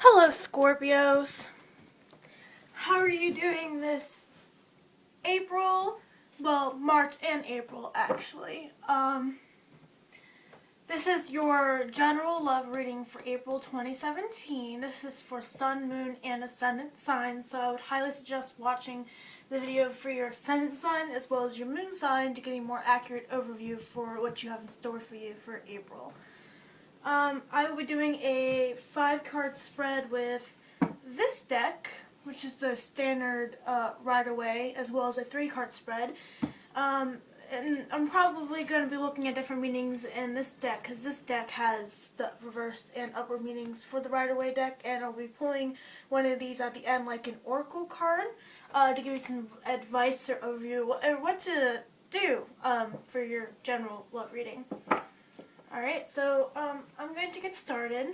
Hello, Scorpios. How are you doing this April? Well, March and April, actually. This is your general love reading for April 2017. This is for Sun, Moon, and Ascendant signs, so I would highly suggest watching the video for your Ascendant sign as well as your Moon sign to get a more accurate overview for what you have in store for you for April. I will be doing a 5-card spread with this deck, which is the standard Rider-Waite, as well as a 3-card spread. And I'm probably going to be looking at different meanings in this deck, because this deck has the reverse and upward meanings for the Rider-Waite deck, and I'll be pulling one of these at the end like an oracle card to give you some advice or overview or what to do for your general love reading. Alright, so I'm going to get started.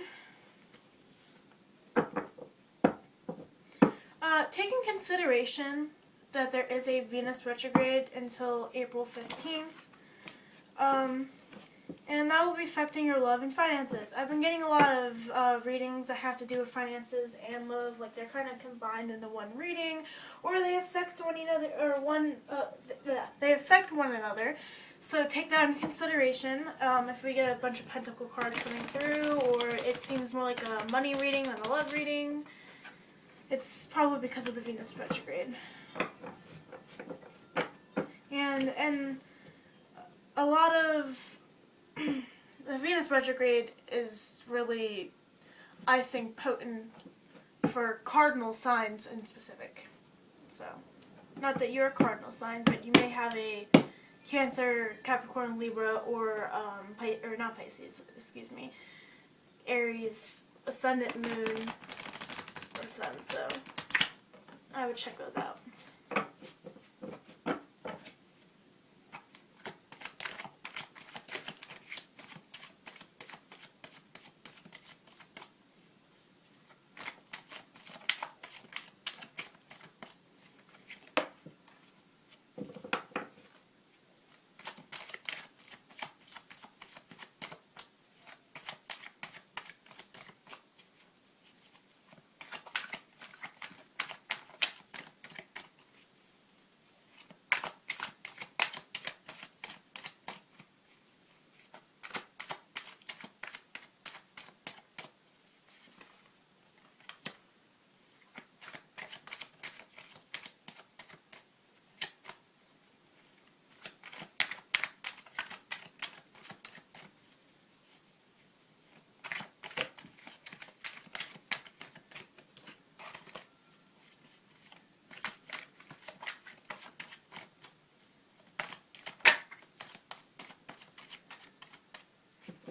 Take in consideration that there is a Venus retrograde until April 15th, and that will be affecting your love and finances. I've been getting a lot of readings that have to do with finances and love, like they're kind of combined into one reading, or they affect one another, they affect one another. So take that into consideration. If we get a bunch of pentacle cards coming through, or it seems more like a money reading than a love reading, it's probably because of the Venus retrograde. And a lot of the Venus retrograde is really, I think, potent for cardinal signs in specific. So, not that you're a cardinal sign, but you may have a Cancer, Capricorn, Libra, or not Pisces, excuse me, Aries, Ascendant, Moon, or Sun, so I would check those out.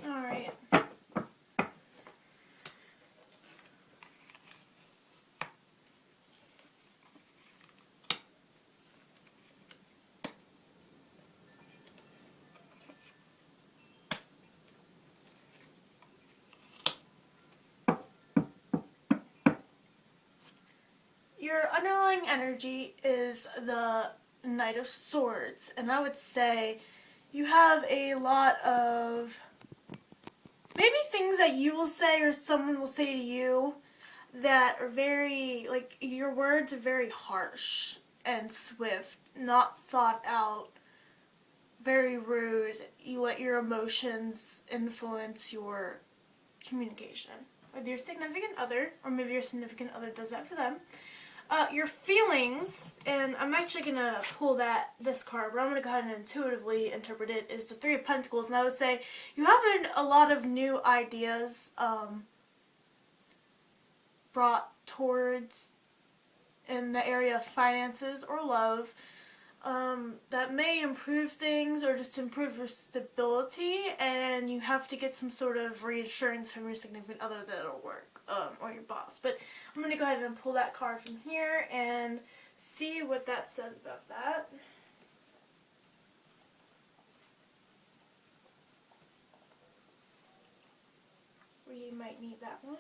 Alright. Your underlying energy is the Knight of Swords, and I would say you have a lot of maybe things that you will say or someone will say to you that are very, like, your words are very harsh and swift, not thought out, very rude. You let your emotions influence your communication with your significant other, or maybe your significant other does that for them. Your feelings, and I'm actually going to pull this card, but I'm going to go ahead and intuitively interpret it, is the Three of Pentacles, and I would say you have a lot of new ideas brought towards in the area of finances or love that may improve things or just improve your stability, and you have to get some sort of reassurance from your significant other that it'll work. Or your boss. But I'm going to go ahead and pull that card from here and see what that says about that. We might need that one.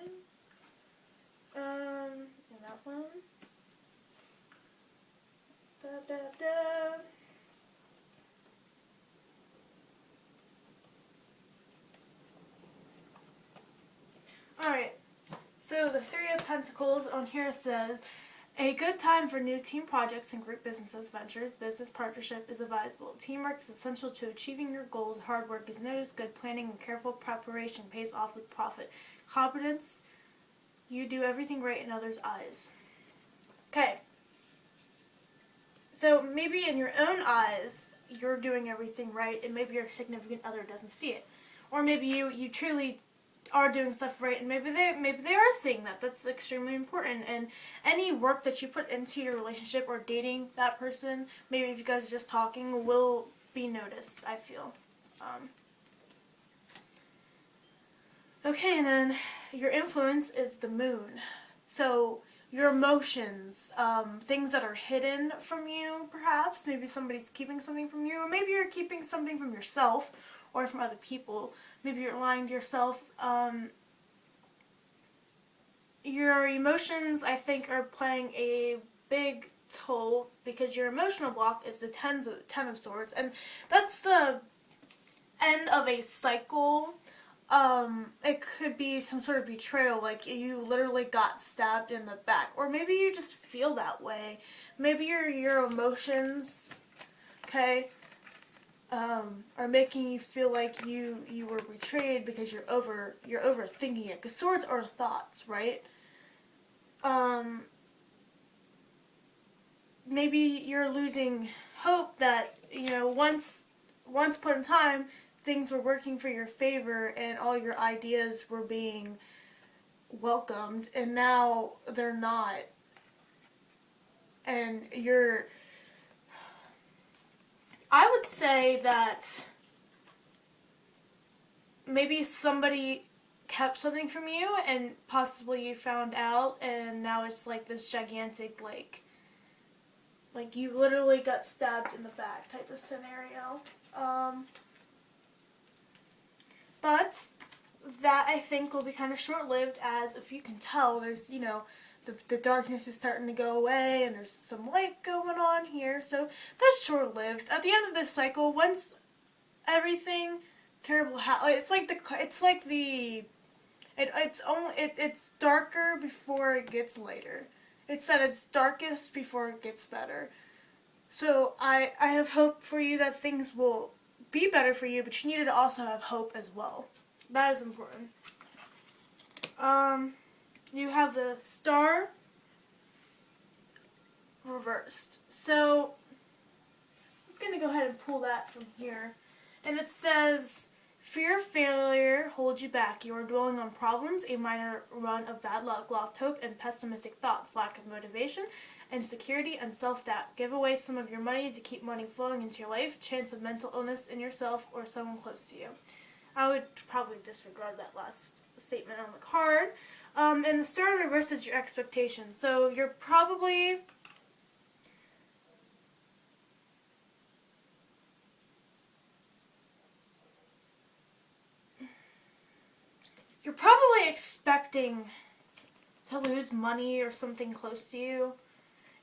And that one. Da da da. Alright, So the Three of Pentacles on here says, a good time for new team projects and group businesses ventures. Business partnership is advisable. Teamwork is essential to achieving your goals. Hard work is noticed. Good planning and careful preparation pays off with profit. Competence, you do everything right in others' eyes. Okay. So maybe in your own eyes, you're doing everything right, and maybe your significant other doesn't see it. Or maybe you truly are doing stuff right, and maybe they are seeing that. That's extremely important. And any work that you put into your relationship or dating that person, maybe if you guys are just talking, will be noticed, I feel. Okay, and then your influence is the moon. So your emotions, things that are hidden from you, perhaps. Maybe somebody's keeping something from you, or maybe you're keeping something from yourself or from other people. Maybe you're lying to yourself. Your emotions, I think, are playing a big toll because your emotional block is the Ten of Swords, and that's the end of a cycle. It could be some sort of betrayal, like you literally got stabbed in the back, or maybe you just feel that way. Maybe your emotions, okay, are making you feel like you were betrayed because you're overthinking it. Because swords are thoughts, right? Maybe you're losing hope that, once upon a time things were working for your favor and all your ideas were being welcomed, and now they're not. And I would say that maybe somebody kept something from you and possibly you found out, and now it's like this gigantic, like you literally got stabbed in the back type of scenario. But that, I think, will be kind of short-lived, as if you can tell, there's, the darkness is starting to go away and there's some light going on here. So that's short-lived. At the end of this cycle, once everything terrible it's darker before it gets lighter. It's at its darkest before it gets better. So I have hope for you that things will be better for you, but you need to also have hope as well. That is important. You have the Star reversed. So I'm going to go ahead and pull that from here. And it says, fear of failure holds you back. You are dwelling on problems, a minor run of bad luck, lost hope, and pessimistic thoughts, lack of motivation, insecurity, and self-doubt. Give away some of your money to keep money flowing into your life. Chance of mental illness in yourself or someone close to you. I would probably disregard that last statement on the card. And the Star in reverse is your expectations. So you're probably expecting to lose money or something close to you.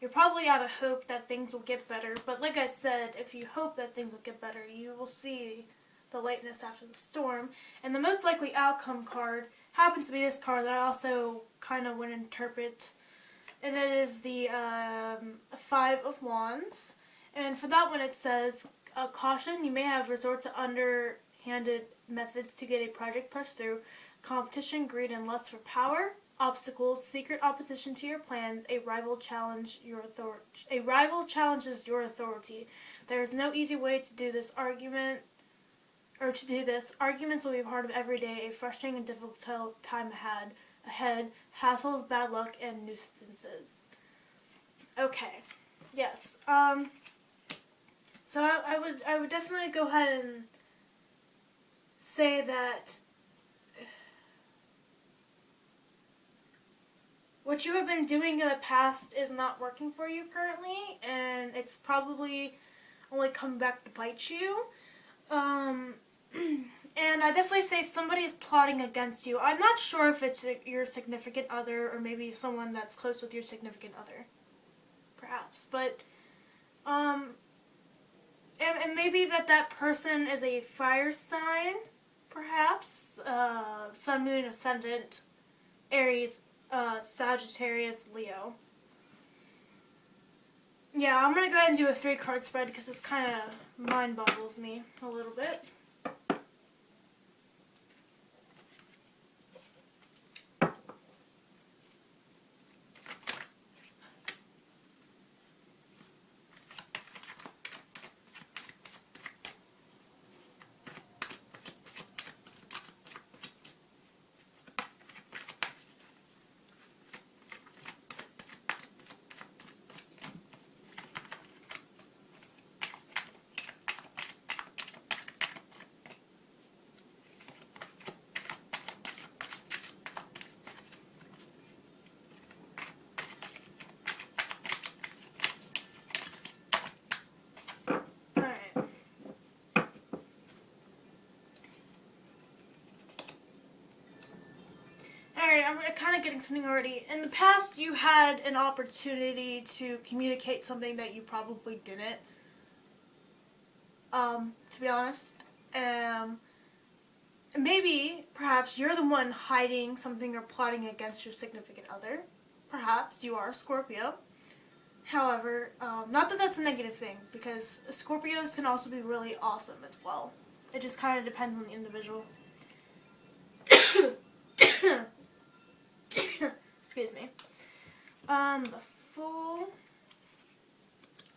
You're probably out of hope that things will get better. But like I said, if you hope that things will get better, you will see the lightness after the storm. And the most likely outcome card happens to be this card that I also kind of would interpret. And it is the Five of Wands. And for that one it says, caution, you may have resort to underhanded methods to get a project pushed through. Competition, greed, and lust for power. Obstacles, secret opposition to your plans. A rival challenges your authority. There is no easy way to do this argument. Arguments will be part of every day. A frustrating and difficult time ahead. Hassles, bad luck, and nuisances. Okay. Yes. So I would definitely go ahead and say that what you have been doing in the past is not working for you currently, and it's probably only coming back to bite you. And I definitely say somebody is plotting against you. I'm not sure if it's your significant other or maybe someone that's close with your significant other, perhaps. But and maybe that person is a fire sign, perhaps. Sun, Moon, Ascendant, Aries, Sagittarius, Leo. Yeah, I'm going to go ahead and do a 3-card spread because this kind of mind boggles me a little bit. I'm kind of getting something already. In the past, you had an opportunity to communicate something that you probably didn't. To be honest. Maybe, perhaps, you're the one hiding something or plotting against your significant other. Perhaps you are a Scorpio. However, not that that's a negative thing, because Scorpios can also be really awesome as well. It just kind of depends on the individual. Excuse me. The Fool.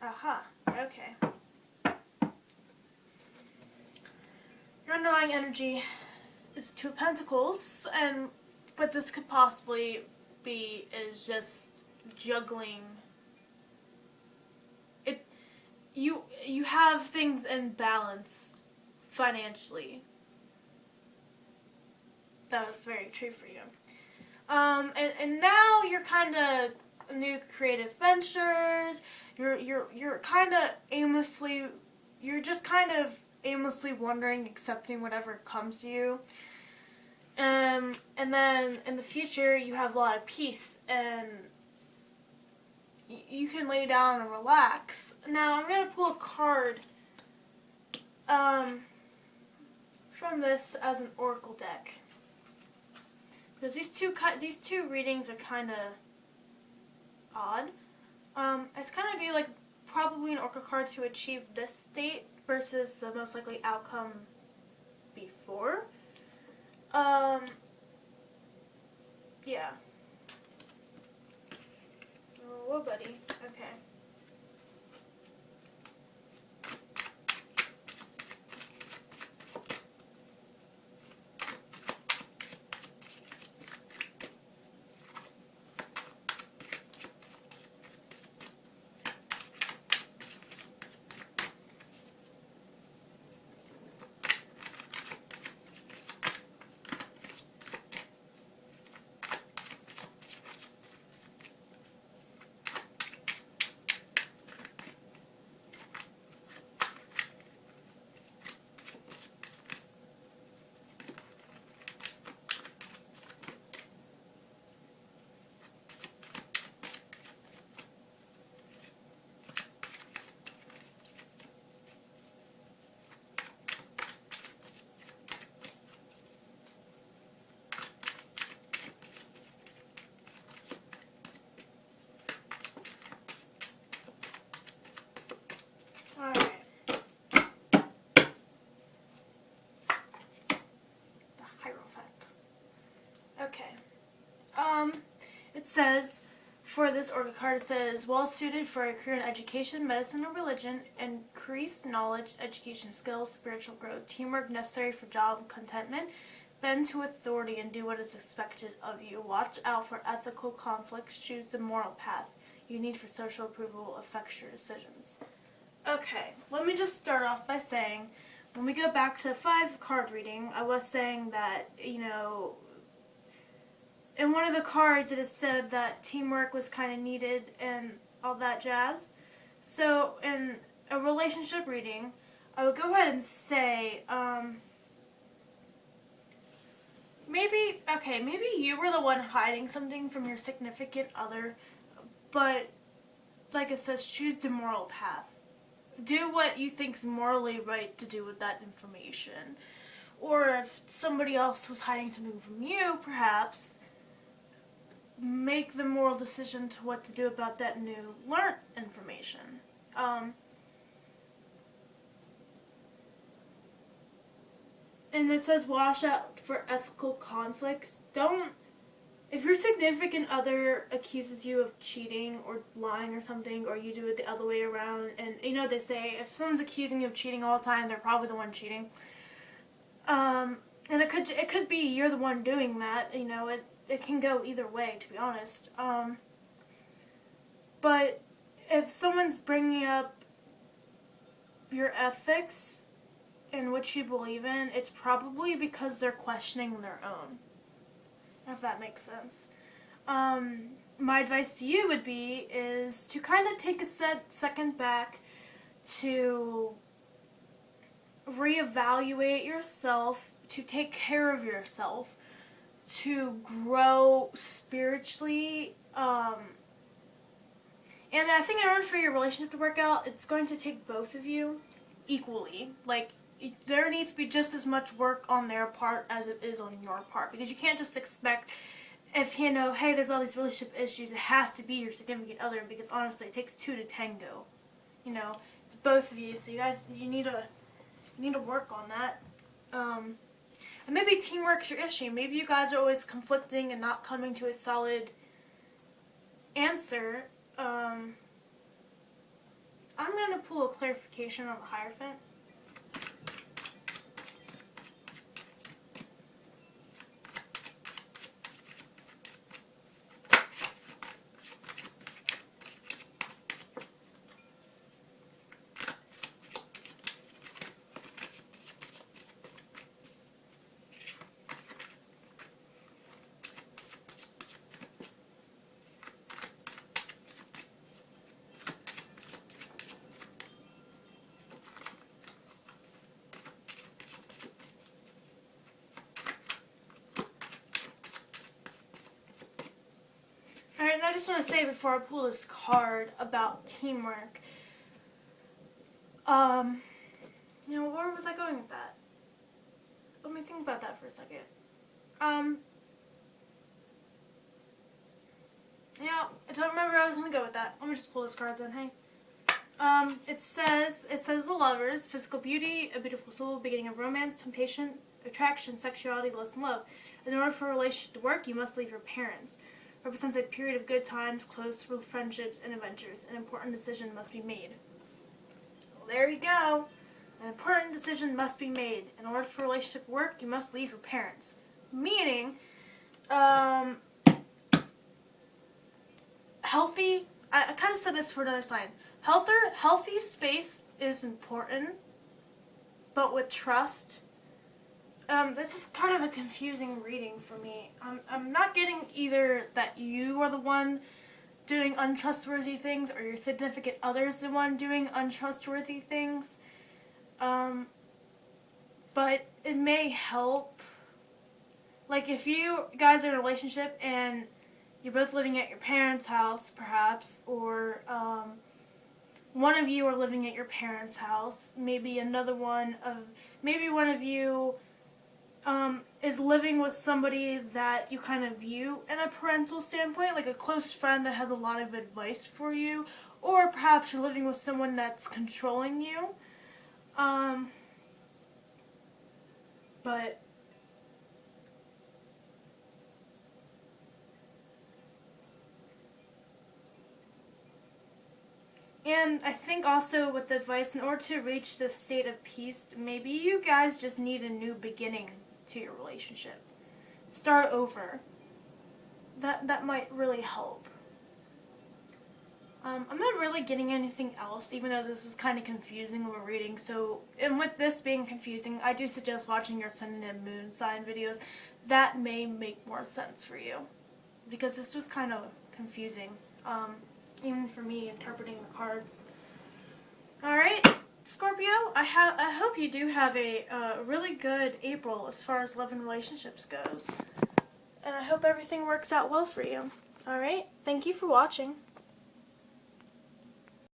Aha. Okay. Your underlying energy is 2 of Pentacles, but this could possibly is just juggling. You have things imbalanced financially. That is very true for you. And now you're kind of new creative ventures. You're kind of aimlessly. You're just kind of aimlessly wondering, accepting whatever comes to you. And then in the future, you have a lot of peace, and you can lay down and relax. Now, I'm going to pull a card from this as an oracle deck. Because these two readings are kind of odd. It's kind of be like probably an oracle card to achieve this state versus the most likely outcome before. Yeah. Oh, whoa, buddy. Okay. It says, for this oracle card, it says, well suited for a career in education, medicine, or religion, increased knowledge, education skills, spiritual growth, teamwork necessary for job contentment, bend to authority and do what is expected of you. Watch out for ethical conflicts, choose the moral path you need for social approval affects your decisions. Okay, let me just start off by saying, when we go back to the 5-card reading, I was saying that, in one of the cards it said that teamwork was kind of needed and all that jazz. So in a relationship reading, I would go ahead and say, maybe you were the one hiding something from your significant other, but like it says, choose the moral path. Do what you think's morally right to do with that information. Or if somebody else was hiding something from you, perhaps make the moral decision to what to do about that new learned information. And it says watch out for ethical conflicts. If your significant other accuses you of cheating or lying or something, or you do it the other way around, and you know they say if someone's accusing you of cheating all the time, they're probably the one cheating. And it could be you're the one doing that. You know, it can go either way, to be honest. But if someone's bringing up your ethics and what you believe in, it's probably because they're questioning their own, if that makes sense. My advice to you would be is to kind of take a second back to reevaluate yourself, to take care of yourself, to grow spiritually. And I think in order for your relationship to work out, it's going to take both of you equally. Like, there needs to be just as much work on their part as it is on your part. Because you can't just expect, if you know, hey, there's all these relationship issues, it has to be your significant other. Because honestly, it takes two to tango. You know, it's both of you. So you guys, you need to work on that. And maybe teamwork's your issue. Maybe you guys are always conflicting and not coming to a solid answer. I'm going to pull a clarification on the Hierophant. Alright, and I just want to say before I pull this card about teamwork, you know, where was I going with that? Let me think about that for a second. Yeah, I don't remember where I was going to go with that. Let me just pull this card then, hey. It says the lovers, physical beauty, a beautiful soul, beginning of romance, temptation, attraction, sexuality, lust, and love. In order for a relationship to work, you must leave your parents. Represents a period of good times, close friendships, and adventures. An important decision must be made. Well, there you go. An important decision must be made. In order for a relationship to work, you must leave your parents. Meaning, healthy, I kind of said this for another sign. Healthy space is important, but with trust. This is kind of a confusing reading for me. I'm not getting either that you are the one doing untrustworthy things or your significant other is the one doing untrustworthy things. But it may help. Like if you guys are in a relationship and you're both living at your parents' house, perhaps, or one of you are living at your parents' house, maybe one of you is living with somebody that you kind of view in a parental standpoint, like a close friend that has a lot of advice for you, or perhaps you're living with someone that's controlling you. But and I think also with the advice, in order to reach this state of peace, maybe you guys just need a new beginning to your relationship. Start over. That might really help. I'm not really getting anything else, even though this is kind of confusing of a reading. So, and with this being confusing, I do suggest watching your sun and moon sign videos. That may make more sense for you, because this was kind of confusing, even for me interpreting the cards. All right. Scorpio, I hope you do have a really good April as far as love and relationships goes. And I hope everything works out well for you. Alright, thank you for watching.